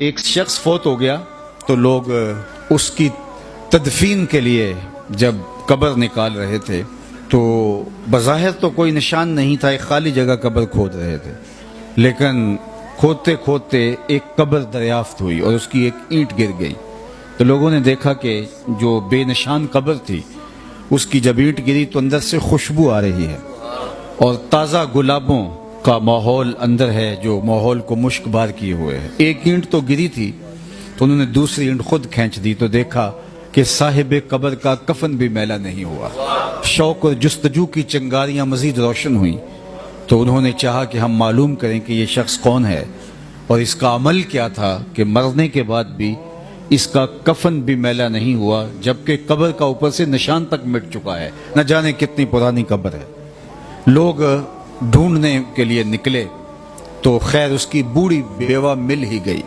ایک شخص فوت ہو گیا تو لوگ اس کی تدفین کے لیے جب قبر نکال رہے تھے تو بظاہر تو کوئی نشان نہیں تھا، ایک خالی جگہ قبر کھود رہے تھے، لیکن کھودتے کھودتے ایک قبر دریافت ہوئی اور اس کی ایک اینٹ گر گئی۔ تو لوگوں نے دیکھا کہ جو بے نشان قبر تھی اس کی جب اینٹ گری تو اندر سے خوشبو آ رہی ہے اور تازہ گلابوں کا ماحول اندر ہے جو ماحول کو مشک بار کیے ہوئے ہے۔ ایک اینٹ تو گری تھی تو انہوں نے دوسری اینٹ خود کھینچ دی تو دیکھا کہ صاحب قبر کا کفن بھی میلا نہیں ہوا۔ شوق اور جستجو کی چنگاریاں مزید روشن ہوئیں تو انہوں نے چاہا کہ ہم معلوم کریں کہ یہ شخص کون ہے اور اس کا عمل کیا تھا کہ مرنے کے بعد بھی اس کا کفن بھی میلا نہیں ہوا، جبکہ قبر کا اوپر سے نشان تک مٹ چکا ہے، نہ جانے کتنی پرانی قبر ہے۔ لوگ ڈھونڈنے کے لیے نکلے تو خیر اس کی بوڑھی بیوہ مل ہی گئی،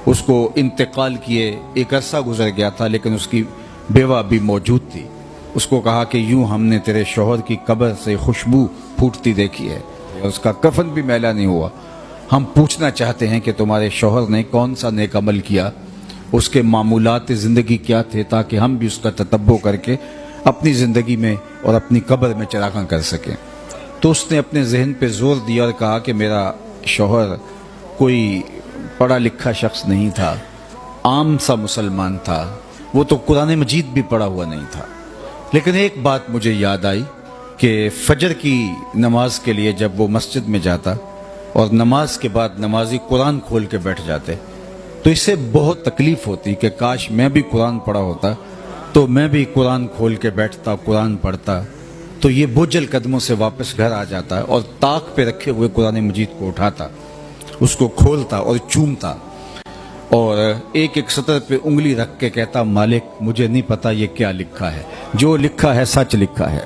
اس کو انتقال کیے ایک عرصہ گزر گیا تھا لیکن اس کی بیوہ بھی موجود تھی۔ اس کو کہا کہ یوں ہم نے تیرے شوہر کی قبر سے خوشبو پھوٹتی دیکھی ہے اور اس کا کفن بھی میلا نہیں ہوا، ہم پوچھنا چاہتے ہیں کہ تمہارے شوہر نے کون سا نیک عمل کیا، اس کے معمولات زندگی کیا تھے، تاکہ ہم بھی اس کا تتبع کر کے اپنی زندگی میں اور اپنی قبر میں چراغاں کر سکیں۔ تو اس نے اپنے ذہن پہ زور دیا اور کہا کہ میرا شوہر کوئی پڑھا لکھا شخص نہیں تھا، عام سا مسلمان تھا، وہ تو قرآن مجید بھی پڑھا ہوا نہیں تھا، لیکن ایک بات مجھے یاد آئی کہ فجر کی نماز کے لیے جب وہ مسجد میں جاتا اور نماز کے بعد نمازی قرآن کھول کے بیٹھ جاتے تو اس سے بہت تکلیف ہوتی کہ کاش میں بھی قرآن پڑھا ہوتا تو میں بھی قرآن کھول کے بیٹھتا، قرآن پڑھتا، تو یہ بوجھل قدموں سے واپس گھر آ جاتا اور طاق پہ رکھے ہوئے قرآن مجید کو اٹھاتا، اس کو کھولتا اور چومتا اور ایک ایک سطر پہ انگلی رکھ کے کہتا مالک مجھے نہیں پتا یہ کیا لکھا ہے، جو لکھا ہے سچ لکھا ہے۔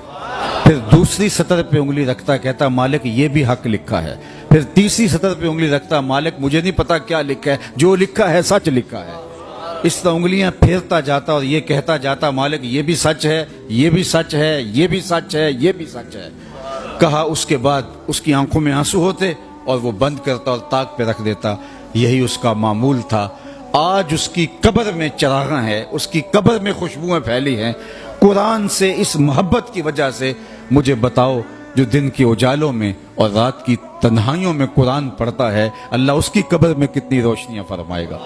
پھر دوسری سطر پہ انگلی رکھتا کہتا مالک یہ بھی حق لکھا ہے۔ پھر تیسری سطر پہ انگلی رکھتا مالک مجھے نہیں پتا کیا لکھا ہے، جو لکھا ہے سچ لکھا ہے۔ اس طرح انگلیاں پھیرتا جاتا اور یہ کہتا جاتا مالک یہ بھی سچ ہے، یہ بھی سچ ہے، یہ بھی سچ ہے، یہ بھی سچ ہے۔ کہا اس کے بعد اس کی آنکھوں میں آنسو ہوتے اور وہ بند کرتا اور طاق پہ رکھ دیتا۔ یہی اس کا معمول تھا۔ آج اس کی قبر میں چراغاں ہیں، اس کی قبر میں خوشبوئیں پھیلی ہیں۔ قرآن سے اس محبت کی وجہ سے مجھے بتاؤ جو دن کے اجالوں میں اور رات کی تنہائیوں میں قرآن پڑھتا ہے، اللہ اس کی قبر میں کتنی روشنیاں فرمائے گا۔